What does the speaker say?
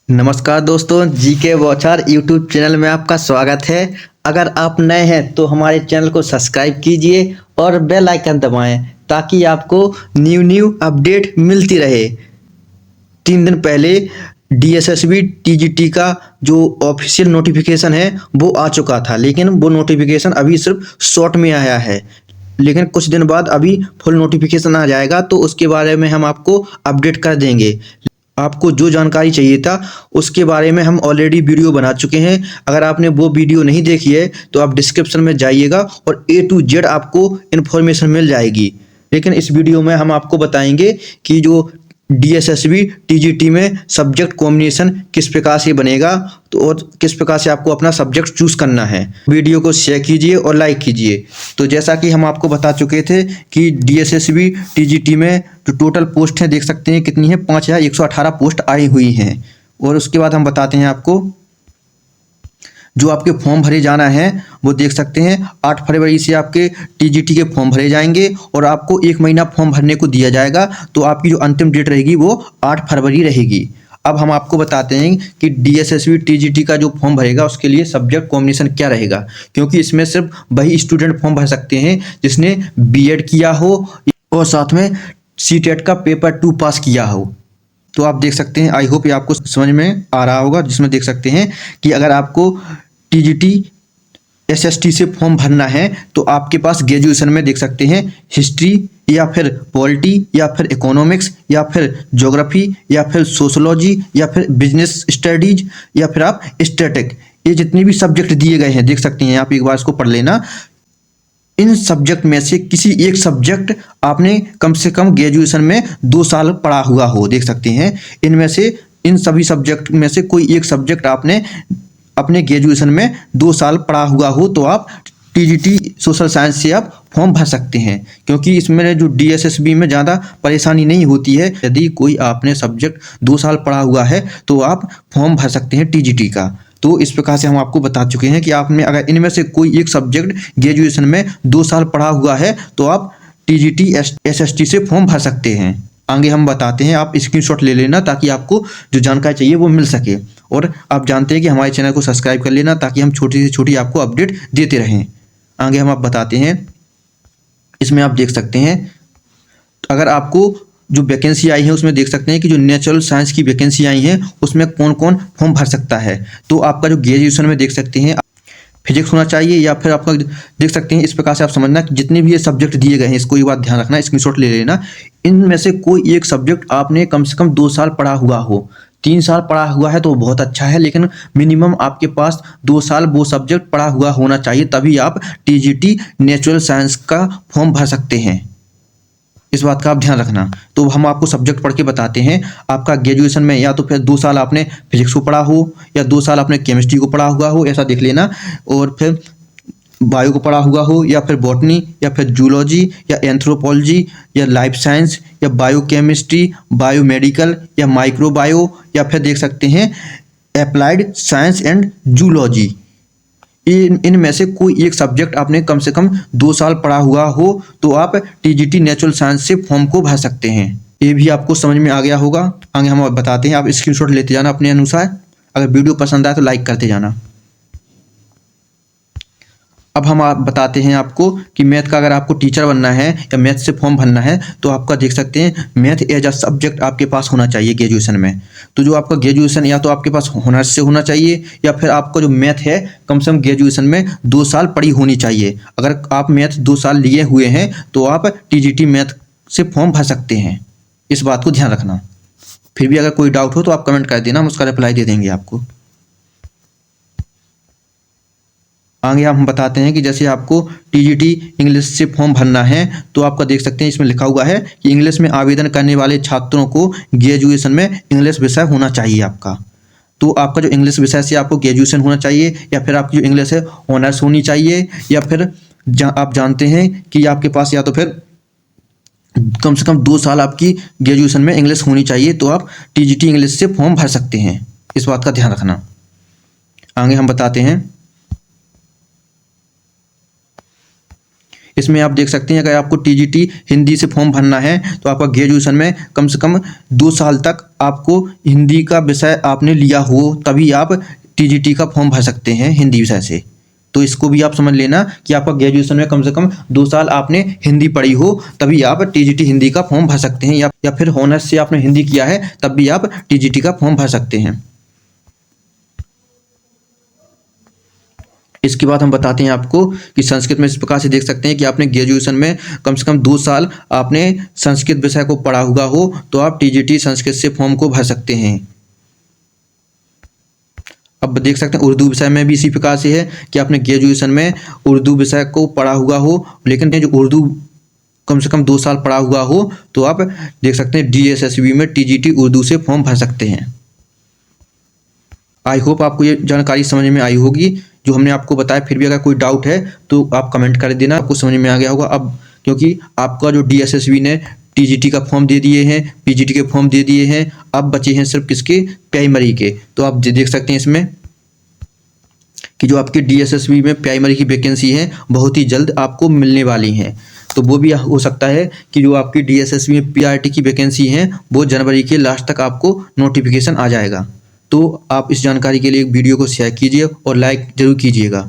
नमस्कार दोस्तों, GK watcher YouTube channel में आपका स्वागत है। अगर आप नए हैं तो हमारे चैनल को सब्सक्राइब कीजिए और बेल आइकन दबाएं ताकि आपको न्यू अपडेट मिलती रहे। 3 दिन पहले डीएसएसबी टीजीटी का जो ऑफिशियल नोटिफिकेशन है वो आ चुका था, लेकिन वो नोटिफिकेशन अभी सिर्फ शॉर्ट में आया है। लेकिन कुछ दिन बाद अभी फुल नोटिफिकेशन आ जाएगा, तो उसके बारे में हम आपको अपडेट कर देंगे। आपको जो जानकारी चाहिए था उसके बारे में हम ऑलरेडी वीडियो बना चुके हैं। अगर आपने वो वीडियो नहीं देखी है तो आप डिस्क्रिप्शन में जाइएगा और A to Z आपको इन्फॉर्मेशन मिल जाएगी। लेकिन इस वीडियो में हम आपको बताएंगे कि जो डीएसएसबी टीजीटी में सब्जेक्ट कॉम्बिनेशन किस प्रकार से बनेगा, तो और किस प्रकार से आपको अपना सब्जेक्ट चूज करना है। वीडियो को शेयर कीजिए और लाइक कीजिए। तो जैसा कि हम आपको बता चुके थे कि डीएसएसबी टीजीटी में जो टोटल पोस्ट हैं देख सकते हैं कितनी है, 5118 पोस्ट आई हुई हैं। और उसके बाद हम बताते हैं आपको जो आपके फॉर्म भरे जाना है वो देख सकते हैं 8 फरवरी से आपके टीजीटी के फॉर्म भरे जाएंगे और आपको 1 महीना फॉर्म भरने को दिया जाएगा। तो आपकी जो अंतिम डेट रहेगी वो 8 फरवरी रहेगी। अब हम आपको बताते हैं कि डीएसएसबी टीजीटी का जो फॉर्म भरेगा उसके लिए सब्जेक्ट कॉम्बिनेशन क्या रहेगा, क्योंकि इसमें सिर्फ वही स्टूडेंट फॉर्म भर सकते हैं जिसने बीएड किया हो और साथ में सीटेट का पेपर 2 पास किया हो। तो आप देख सकते हैं, आई होप ये आपको समझ में आ रहा होगा, जिसमें देख सकते हैं कि अगर आपको टीजीटी एसएसटी से फॉर्म भरना है तो आपके पास ग्रेजुएशन में देख सकते हैं हिस्ट्री या फिर पॉलिटी या फिर इकोनॉमिक्स या फिर ज्योग्राफी या फिर सोशोलॉजी या फिर बिजनेस स्टडीज या फिर आप स्टैटिक, ये जितने भी सब्जेक्ट दिए गए हैं देख सकते हैं, आप एक बार इसको पढ़ लेना। इन सब्जेक्ट में से किसी एक सब्जेक्ट आपने कम से कम ग्रेजुएशन में 2 साल पढ़ा हुआ हो, देख सकते हैं। इनमें से इन सभी सब्जेक्ट में से कोई एक सब्जेक्ट आपने अपने ग्रेजुएशन में 2 साल पढ़ा हुआ हो तो आप टीजीटी सोशल साइंस से आप फॉर्म भर सकते हैं, क्योंकि इसमें जो डीएसएसबी में ज़्यादा परेशानी नहीं होती है। यदि कोई आपने सब्जेक्ट 2 साल पढ़ा हुआ है तो आप फॉर्म भर सकते हैं टीजीटी का। तो इस प्रकार से हम आपको बता चुके हैं कि आपने अगर इनमें से कोई एक सब्जेक्ट ग्रेजुएशन में 2 साल पढ़ा हुआ है तो आप टीजीटी एसएसटी से फॉर्म भर सकते हैं। आगे हम बताते हैं, आप स्क्रीनशॉट ले लेना ताकि आपको जो जानकारी चाहिए वो मिल सके। और आप जानते हैं कि हमारे चैनल को सब्सक्राइब कर लेना ताकि हम छोटी से छोटी आपको अपडेट देते रहें। आगे हम आप बताते हैं, इसमें आप देख सकते हैं अगर आपको जो वैकेंसी आई है उसमें देख सकते हैं कि जो नेचुरल साइंस की वैकेंसी आई है उसमें कौन कौन फॉर्म भर सकता है। तो आपका जो ग्रेजुएशन में देख सकते हैं फिजिक्स होना चाहिए या फिर आपका देख सकते हैं, इस प्रकार से आप समझना कि जितने भी ये सब्जेक्ट दिए गए हैं इसको ये बात ध्यान रखना, स्क्रीनशॉट ले लेना। इनमें से कोई एक सब्जेक्ट आपने कम से कम 2 साल पढ़ा हुआ हो। 3 साल पढ़ा हुआ है तो बहुत अच्छा है, लेकिन मिनिमम आपके पास 2 साल वो सब्जेक्ट पढ़ा हुआ होना चाहिए, तभी आप टीजीटी नेचुरल साइंस का फॉर्म भर सकते हैं। इस बात का आप ध्यान रखना। तो हम आपको सब्जेक्ट पढ़ के बताते हैं। आपका ग्रेजुएशन में या तो फिर 2 साल आपने फिजिक्स को पढ़ा हो या 2 साल आपने केमिस्ट्री को पढ़ा हुआ हो, ऐसा देख लेना। और फिर बायो को पढ़ा हुआ हो या फिर बॉटनी या फिर जूलॉजी या एंथ्रोपोलॉजी या लाइफ साइंस या बायोकेमिस्ट्री, बायोमेडिकल या माइक्रोबायो या फिर देख सकते हैं अप्लाइड साइंस एंड जूलॉजी। इनमें से कोई एक सब्जेक्ट आपने कम से कम 2 साल पढ़ा हुआ हो तो आप टीजीटी नेचुरल साइंस से फॉर्म को भर सकते हैं। ये भी आपको समझ में आ गया होगा। आगे हम बताते हैं, आप स्क्रीनशॉट लेते जाना अपने अनुसार। अगर वीडियो पसंद आए तो लाइक करते जाना। अब हम आप बताते हैं आपको कि मैथ का अगर आपको टीचर बनना है या मैथ से फॉर्म भरना है तो आपका देख सकते हैं मैथ एज अ सब्जेक्ट आपके पास होना चाहिए ग्रेजुएशन में। तो जो आपका ग्रेजुएशन या तो आपके पास ऑनर्स से होना चाहिए या फिर आपका जो मैथ है कम से कम ग्रेजुएशन में 2 साल पढ़ी होनी चाहिए। अगर आप मैथ 2 साल लिए हुए हैं तो आप टीजीटी मैथ से फॉर्म भर सकते हैं। इस बात को ध्यान रखना। फिर भी अगर कोई डाउट हो तो आप कमेंट कर देना, हम उसका रिप्लाई दे देंगे आपको। आगे हम बताते हैं कि जैसे आपको टीजीटी इंग्लिश से फॉर्म भरना है तो आपका देख सकते हैं इसमें लिखा हुआ है कि इंग्लिश में आवेदन करने वाले छात्रों को ग्रेजुएशन में इंग्लिश विषय होना चाहिए आपका। तो आपका जो इंग्लिश विषय से आपको ग्रेजुएशन होना चाहिए या फिर आपकी जो इंग्लिश है ऑनर्स होनी चाहिए या फिर आप जानते हैं कि आपके पास या तो फिर कम से कम 2 साल आपकी ग्रेजुएशन में इंग्लिश होनी चाहिए तो आप टीजीटी इंग्लिश से फॉर्म भर सकते हैं। इस बात का ध्यान रखना। आगे हम बताते हैं, इसमें आप देख सकते हैं अगर आपको टीजीटी हिंदी से फॉर्म भरना है तो आपका ग्रेजुएशन में कम से कम 2 साल तक आपको हिंदी का विषय आपने लिया हो तभी आप टीजीटी का फॉर्म भर सकते हैं हिंदी विषय से। तो इसको भी आप समझ लेना कि आपका ग्रेजुएशन में कम से कम 2 साल आपने हिंदी पढ़ी हो तभी आप टीजीटी हिंदी का फॉर्म भर सकते हैं, या फिर ऑनर्स से आपने हिंदी किया है तब भी आप टीजीटी का फॉर्म भर सकते हैं। इसके बाद हम बताते हैं आपको कि संस्कृत में इस प्रकार से देख सकते हैं कि आपने ग्रेजुएशन में कम से कम 2 साल आपने संस्कृत विषय को पढ़ा हुआ हो तो आप टीजीटी संस्कृत से फॉर्म को भर सकते हैं। अब देख सकते हैं उर्दू विषय में भी इसी प्रकार से है कि आपने ग्रेजुएशन में उर्दू विषय को पढ़ा हुआ हो, लेकिन जो उर्दू कम से कम 2 साल पढ़ा हुआ हो तो आप देख सकते हैं डीएसएसबी में टीजीटी उर्दू से फॉर्म भर सकते हैं। आई होप आपको ये जानकारी समझ में आई होगी जो हमने आपको बताया। फिर भी अगर कोई डाउट है तो आप कमेंट कर देना, आपको समझ में आ गया होगा अब, क्योंकि आपका जो डीएसएसबी ने टीजीटी का फॉर्म दे दिए हैं, पीजीटी के फॉर्म दे दिए हैं, अब बचे हैं सिर्फ किसके, प्राइमरी के। तो आप देख सकते हैं इसमें कि जो आपके डीएसएसबी में प्राइमरी की वैकेंसी है बहुत ही जल्द आपको मिलने वाली हैं। तो वो भी हो सकता है कि जो आपकी डीएसएसबी में पीआरटी की वैकेंसी है वो जनवरी के लास्ट तक आपको नोटिफिकेशन आ जाएगा। तो आप इस जानकारी के लिए वीडियो को शेयर कीजिए और लाइक जरूर कीजिएगा।